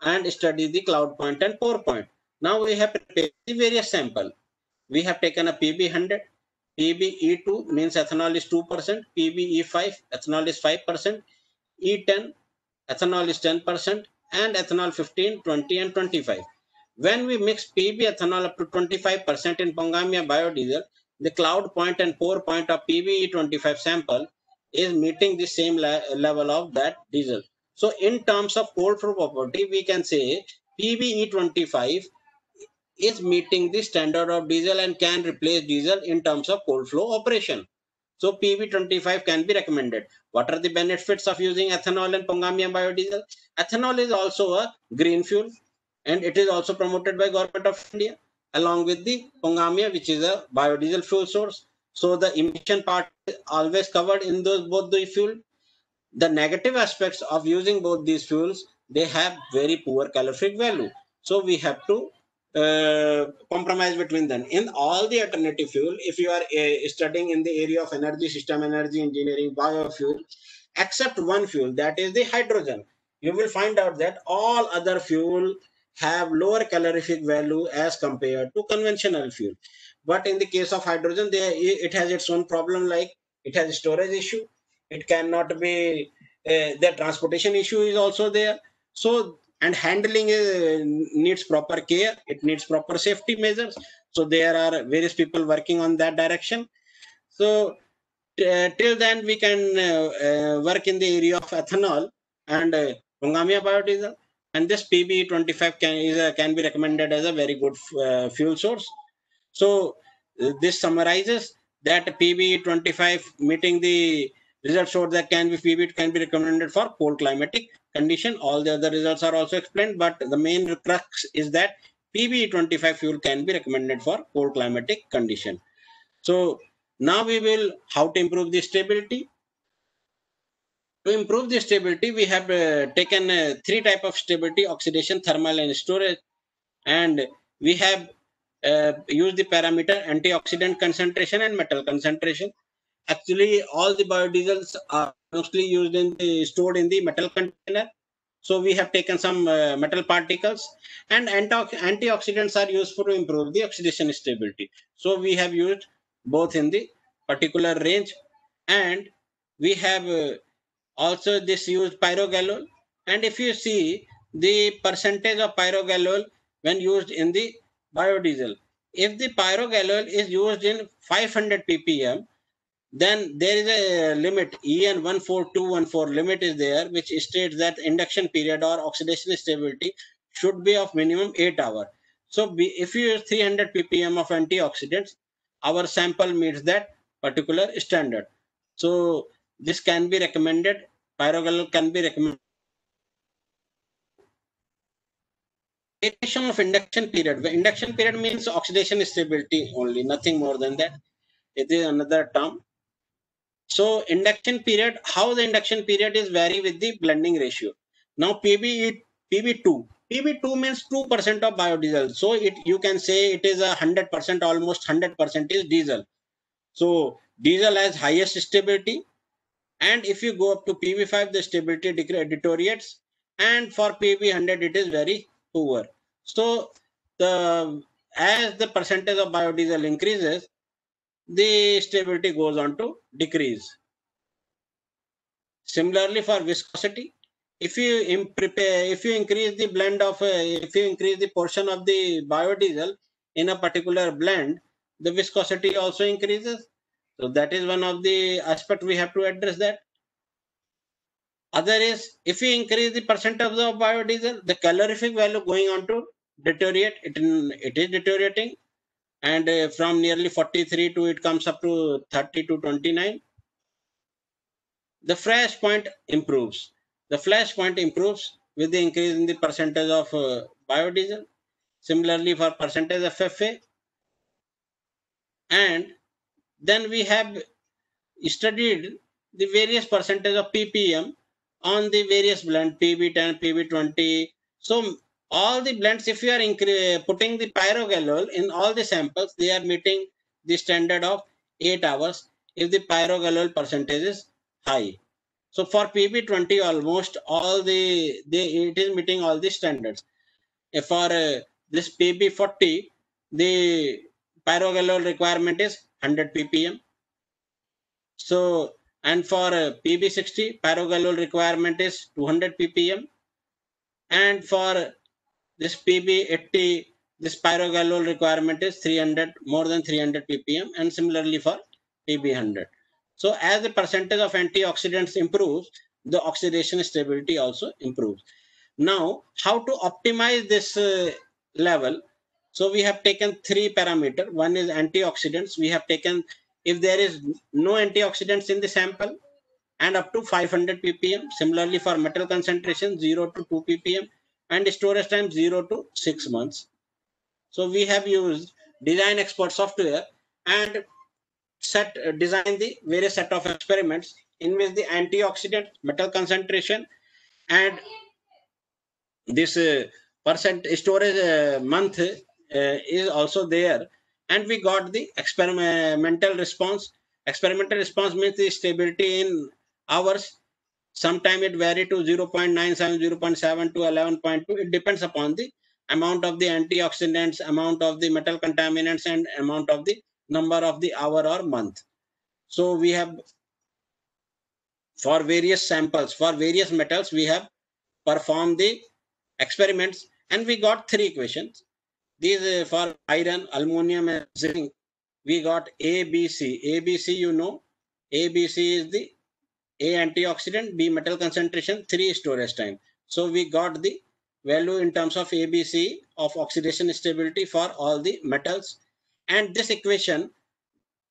and study the cloud point and core point. Now we have prepared the various sample. We have taken a PB100, PBE2 means ethanol is 2%, PBE5 ethanol is 5%, E10 ethanol is 10%, and ethanol 15, 20 and 25. When we mix PB ethanol up to 25% in Pongamia biodiesel, the cloud point and core point of PBE25 sample is meeting the same level of that diesel. So in terms of cold flow property, we can say PBE25 is meeting the standard of diesel and can replace diesel in terms of cold flow operation. So PB25 can be recommended. What are the benefits of using ethanol and Pongamia biodiesel? Ethanol is also a green fuel and it is also promoted by Government of India along with the Pongamia, which is a biodiesel fuel source. So the emission part is always covered in both the fuel. The negative aspects of using both these fuels, they have very poor calorific value. So we have to compromise between them. In all the alternative fuel, if you are studying in the area of energy system, energy engineering, biofuel, except one fuel, that is the hydrogen, you will find out that all other fuel have lower calorific value as compared to conventional fuel. But in the case of hydrogen, it has its own problem, like it has a storage issue. It cannot be, the transportation issue is also there. So, and handling needs proper care. It needs proper safety measures. So there are various people working on that direction. So till then we can work in the area of ethanol and Pongamia biodiesel, and this PB25 can be recommended as a very good fuel source. So this summarizes that PB25 meeting the result showed that PB can be recommended for cold climatic condition. All the other results are also explained, but the main crux is that PB25 fuel can be recommended for cold climatic condition. So now we will how to improve the stability. To improve the stability, we have taken three type of stability: oxidation, thermal, and storage. And we have used the parameter antioxidant concentration and metal concentration. Actually, all the biodiesels are mostly used in stored in the metal container. So we have taken some metal particles, and antioxidants are used to improve the oxidation stability. So we have used both in the particular range, and we have also this used pyrogallol. And if you see the percentage of pyrogallol when used in the biodiesel, if the pyrogallol is used in 500 ppm, then there is a limit, EN 14214 limit is there, which states that induction period or oxidation stability should be of minimum 8 hours. So if you use 300 ppm of antioxidants, our sample meets that particular standard. So this can be recommended, pyrogallol can be recommended. Variation of induction period. The induction period means oxidation stability only, nothing more than that. It is another term. So induction period, how the induction period is vary with the blending ratio. Now PB2, PB2 means 2% of biodiesel. So you can say it is 100%, almost 100% is diesel. So diesel has highest stability, and if you go up to PB5, the stability deteriorates, and for PB100 it is very poor. So as the percentage of biodiesel increases, the stability goes on to decrease. Similarly, for viscosity, if you increase the blend of if you increase the portion of the biodiesel in a particular blend, the viscosity also increases. So that is one of the aspects we have to address. That other is, if you increase the percentage of biodiesel, the calorific value going on to deteriorate. It is deteriorating, and from nearly 43 to it comes up to 30 to 29. The flash point improves. The flash point improves with the increase in the percentage of biodiesel. Similarly, for percentage of FFA, and then we have studied the various percentage of ppm on the various blend PB10, PB20. So all the blends, if you are putting the pyrogallol in all the samples, they are meeting the standard of 8 hours if the pyrogallol percentage is high. So for PB20, almost all it is meeting all the standards. If for this PB40, the pyrogallol requirement is 100 ppm. So, and for PB60, pyrogallol requirement is 200 ppm, and for this PB80, this pyrogallol requirement is 300, more than 300 ppm, and similarly for PB100. So as the percentage of antioxidants improves, the oxidation stability also improves. Now, how to optimize this level? So we have taken 3 parameters. One is antioxidants. We have taken, if there is no antioxidants in the sample, and up to 500 ppm. Similarly, for metal concentration, 0 to 2 ppm, and storage time 0 to 6 months. So we have used Design Expert software and design the various set of experiments in which the antioxidant, metal concentration, and this percent storage month is also there, and we got the experimental response. Experimental response means the stability in hours. Sometime it vary to 0.97, 0.7 to 11.2. It depends upon the amount of the antioxidants, amount of the metal contaminants, and amount of the number of the hour or month. So we have, for various samples, for various metals, we have performed the experiments, and we got 3 equations. These for iron, aluminum, and zinc, we got ABC. ABC, you know, ABC is the A antioxidant, B metal concentration, 3 storage time. So we got the value in terms of ABC of oxidation stability for all the metals, and this equation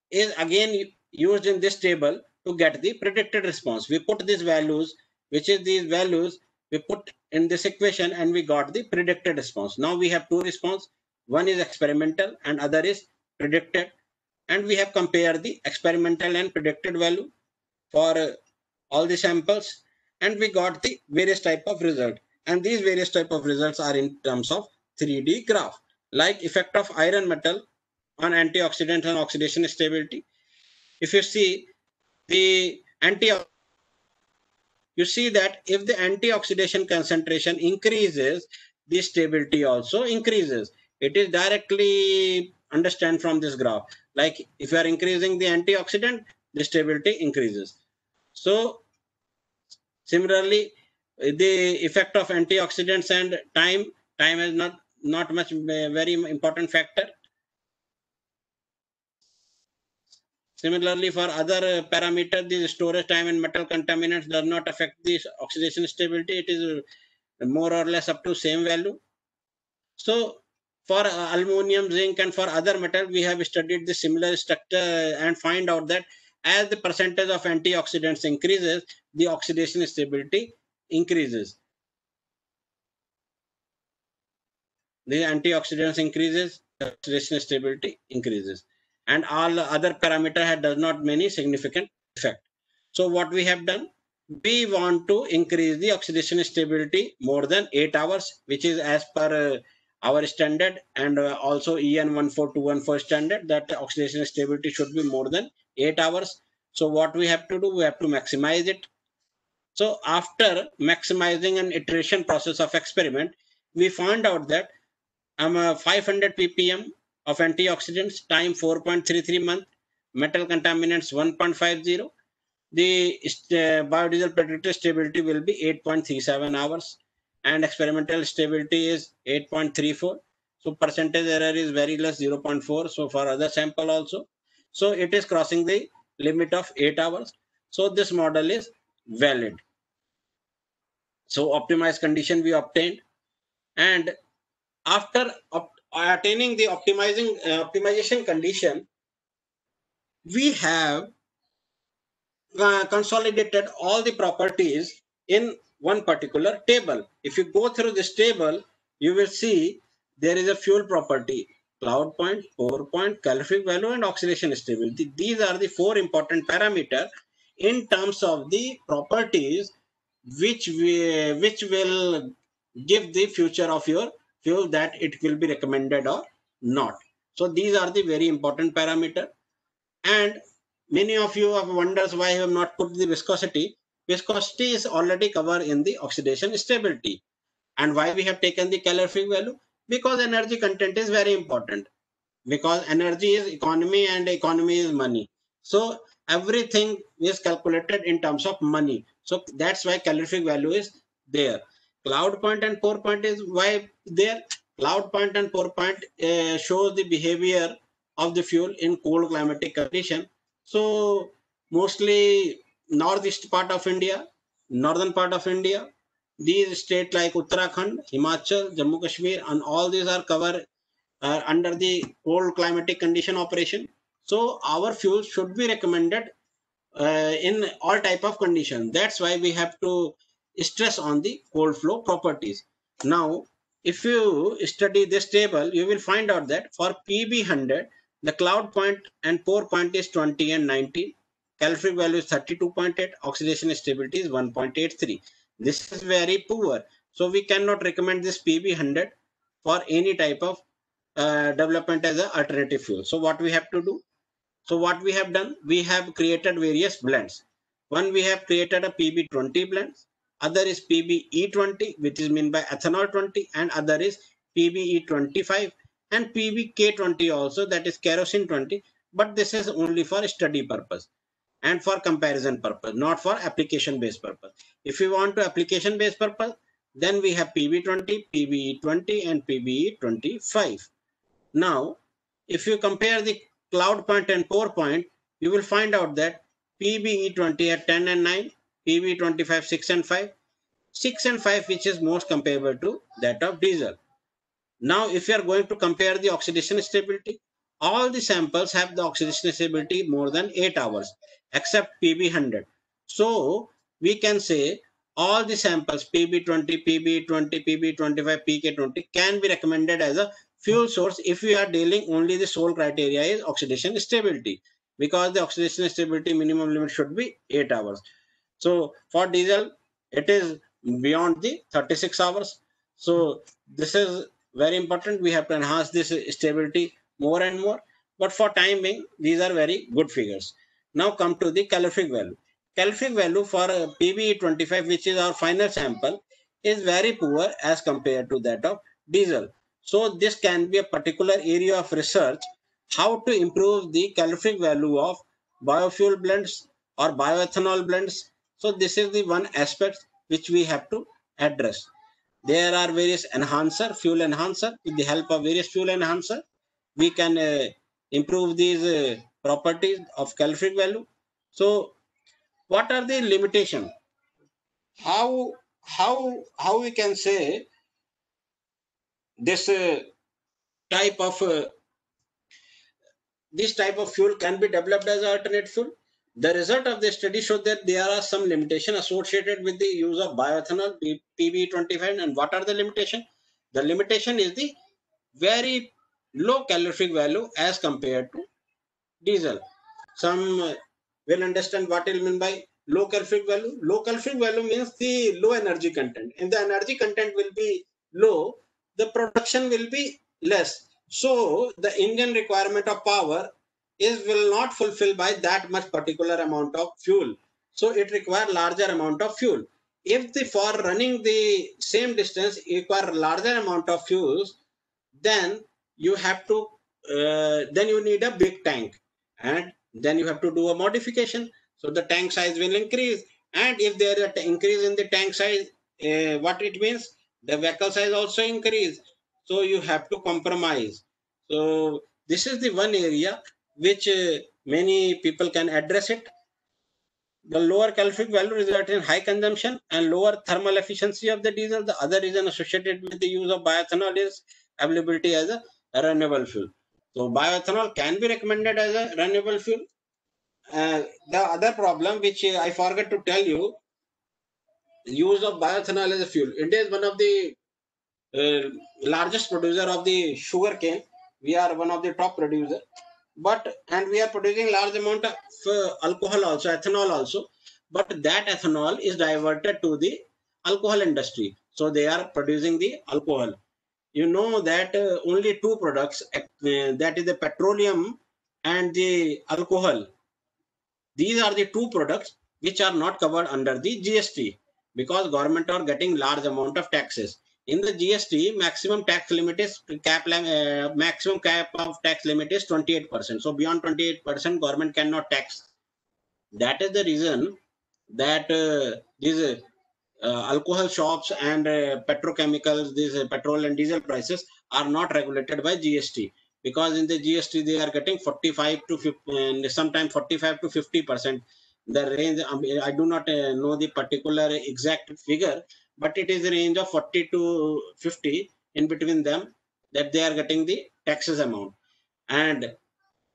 is again used in this table to get the predicted response. We put these values, which is these values we put in this equation, and we got the predicted response. Now we have 2 response. One is experimental and other is predicted, and we have compared the experimental and predicted value for all the samples, and we got the various type of result. And these various type of results are in terms of 3D graph, like effect of iron metal on antioxidant and oxidation stability. If you see the you see that if the antioxidation concentration increases, the stability also increases. It is directly understand from this graph. Like if you are increasing the antioxidant, the stability increases. So similarly, the effect of antioxidants and time is not much very important factor. Similarly, for other parameters, the storage time and metal contaminants does not affect the oxidation stability. It is more or less up to same value. So for aluminum, zinc, and for other metals, we have studied the similar structure and find out that as the percentage of antioxidants increases, the oxidation stability increases. The antioxidants increases, the oxidation stability increases, and all other parameter does not any significant effect. So what we have done, we want to increase the oxidation stability more than 8 hours, which is as per our standard, and also EN 14214 standard, that oxidation stability should be more than 8 hours. So what we have to do, we have to maximize it. So after maximizing an iteration process of experiment, we found out that 500 ppm of antioxidants, time 4.33 month, metal contaminants 1.50, the biodiesel predicted stability will be 8.37 hours, and experimental stability is 8.34. So percentage error is very less, 0.4. So for other sample also, so it is crossing the limit of 8 hours. So this model is valid. So optimized condition we obtained, and after attaining the optimization condition, we have consolidated all the properties in one particular table. If you go through this table, you will see there is a fuel property, cloud point, pour point, calorific value, and oxidation stability. These are the 4 important parameters in terms of the properties which will give the future of your fuel, that it will be recommended or not. So these are the very important parameter. And many of you have wonders why I have not put the viscosity. Viscosity is already covered in the oxidation stability. And why we have taken the calorific value? Because energy content is very important. Because energy is economy and economy is money. So everything is calculated in terms of money. So that's why calorific value is there. Cloud point and pour point is why there. Cloud point and pour point shows the behavior of the fuel in cold climatic condition. So mostly northeast part of India, northern part of India, these states like Uttarakhand, Himachal, Jammu Kashmir, and all these are covered under the cold climatic condition operation. So our fuel should be recommended in all type of condition. That's why we have to stress on the cold flow properties. Now, if you study this table, you will find out that for PB100, the cloud point and pour point is 20 and 19. Calorific value is 32.8. Oxidation stability is 1.83. This is very poor. So we cannot recommend this PB100 for any type of development as an alternative fuel. So what we have to do? So what we have done, we have created various blends. One, we have created a PB20 blend. Other is PBE20, which is meant by ethanol 20, and other is PBE25 and PBK20 also, that is kerosene 20. But this is only for study purpose and for comparison purpose, not for application based purpose. If you want to application based purpose, then we have PB20, PBE20, and PBE25. Now, if you compare the cloud point and pour point, you will find out that PBE20 at 10 and 9, PBE25 6 and 5, 6 and 5, which is most comparable to that of diesel. Now, if you are going to compare the oxidation stability, all the samples have the oxidation stability more than 8 hours, except PB100. So, we can say all the samples PB20, PB20, PB25, PK20 can be recommended as a fuel source if we are dealing only the sole criteria is oxidation stability, because the oxidation stability minimum limit should be 8 hours. So for diesel, it is beyond the 36 hours. So this is very important. We have to enhance this stability more and more. But for time being, these are very good figures. Now come to the calorific value. Calorific value for PBE25, which is our final sample, is very poor as compared to that of diesel. So this can be a particular area of research, how to improve the calorific value of biofuel blends or bioethanol blends. So this is the one aspect which we have to address. There are various fuel enhancer. With the help of various fuel enhancer, we can improve these properties of calorific value. So what are the limitations? How we can say this type of fuel can be developed as an alternate fuel? The result of the study showed that there are some limitations associated with the use of bioethanol, PB25. And what are the limitations? The limitation is the very low calorific value as compared to diesel. Some will understand what it mean by low calorific value? Low calorific value means the low energy content. If the energy content will be low, the production will be less. So the engine requirement of power will not fulfill by that much particular amount of fuel. So it require larger amount of fuel. If the for running the same distance require larger amount of fuels, then you have to then you need a big tank, and then you have to do a modification. So the tank size will increase, and if there is an increase in the tank size, what it means, the vehicle size also increase. So you have to compromise. So this is the one area which many people can address it. The lower calorific value results in high consumption and lower thermal efficiency of the diesel. The other reason associated with the use of bioethanol is availability as a renewable fuel. So bioethanol can be recommended as a renewable fuel. The other problem which I forgot to tell you, use of bioethanol as a fuel. India is one of the largest producer of the sugar cane. We are one of the top producer, and we are producing large amount of alcohol also, ethanol also, but that ethanol is diverted to the alcohol industry. So they are producing the alcohol. You know that only two products, that is the petroleum and the alcohol. These are the two products which are not covered under the GST, because government are getting large amount of taxes. In the GST, maximum tax limit is maximum cap of tax limit is 28%. So beyond 28%, government cannot tax. That is the reason that these alcohol shops and petrochemicals, these petrol and diesel prices are not regulated by GST, because in the GST they are getting 45 to 50, sometimes 45 to 50%. The range, I do not know the particular exact figure, but it is a range of 40 to 50 in between them, that they are getting the taxes amount. And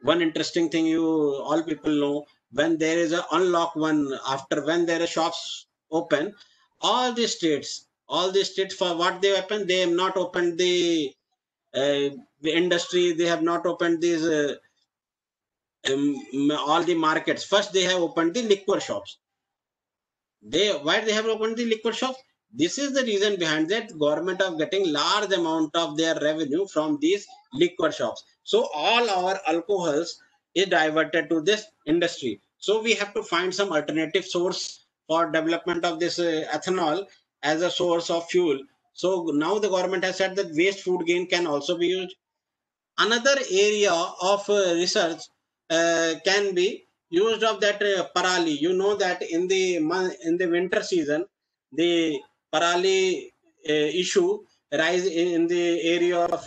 one interesting thing you all people know, when there is a unlock one, after when there are shops open, all the states for what they open, they have not opened the industry, they have not opened these all the markets. First they have opened the liquor shops. Why they have opened the liquor shops? This is the reason behind that, government of getting large amount of their revenue from these liquor shops. So all our alcohols is diverted to this industry. So we have to find some alternative source for development of this ethanol as a source of fuel. So now the government has said that waste food grain can also be used. Another area of research can be used of that parali. You know that in the winter season, the parali issue in the area of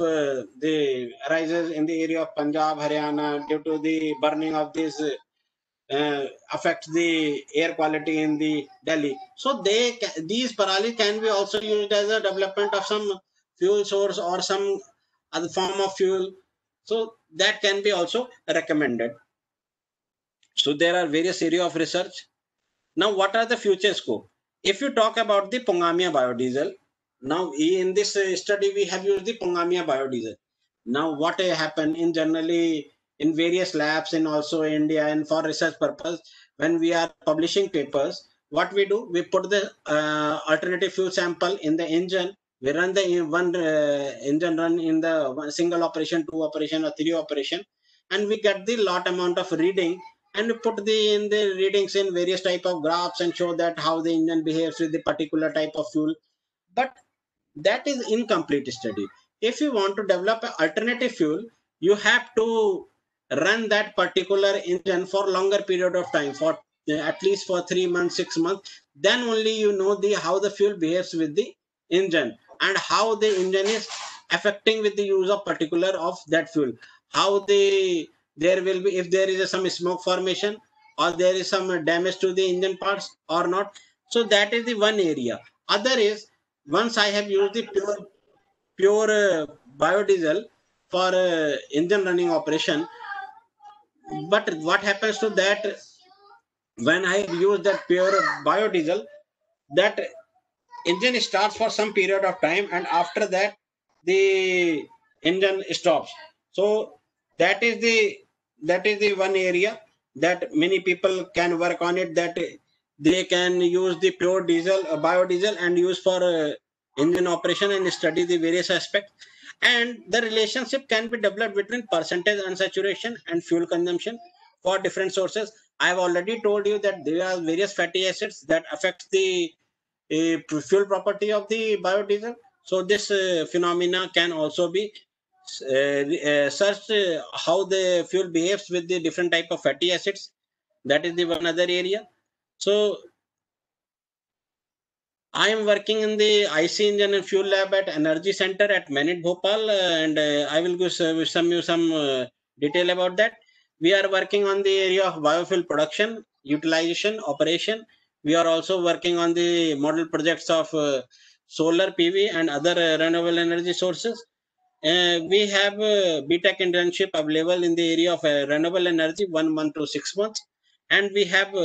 rises in the area of Punjab, Haryana, due to the burning of this affects the air quality in the Delhi. So these parali can be also used as a development of some fuel source or some other form of fuel. So that can be also recommended. So there are various area of research. Now, what are the future scope? If you talk about the Pongamia biodiesel, now in this study we have used the Pongamia biodiesel. Now, what happened in generally in various labs in also India, and for research purpose, when we are publishing papers, what we do, we put the alternative fuel sample in the engine. We run the one engine run in the one single operation, two operation, or three operation, and we get the lot amount of reading, and put in the readings in various type of graphs and show that how the engine behaves with the particular type of fuel. But that is incomplete study. If you want to develop an alternative fuel, you have to run that particular engine for longer period of time, for at least for 3 months, 6 months. Then only you know how the fuel behaves with the engine, and how the engine is affecting with the use of particular of that fuel. How there will be, if there is some smoke formation, or there is some damage to the engine parts or not. So that is the one area. Other is, once I have used the pure biodiesel for engine running operation, but what happens to that, when I use that pure biodiesel, that engine starts for some period of time, and after that the engine stops. So that is the one area that many people can work on it, that they can use the pure diesel, biodiesel, and use for engine operation and study the various aspects. And the relationship can be developed between percentage unsaturation and fuel consumption for different sources. I have already told you that there are various fatty acids that affect the fuel property of the biodiesel. So this phenomena can also be searched how the fuel behaves with the different type of fatty acids. That is the one other area. So I am working in the IC engine and fuel lab at Energy Center at Manit Bhopal, and I will give some detail about that. We are working on the area of biofuel production, utilization, operation. We are also working on the model projects of solar PV and other renewable energy sources. We have BTech internship available in the area of renewable energy 1 month to 6 months, and we have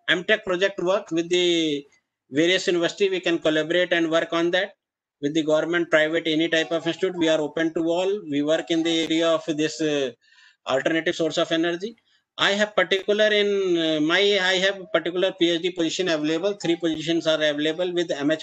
MTech project work with the various university. We can collaborate and work on that with the government, private, any type of institute. We are open to all. We work in the area of this alternative source of energy. I have particular in I have particular PhD position available. 3 positions are available with MH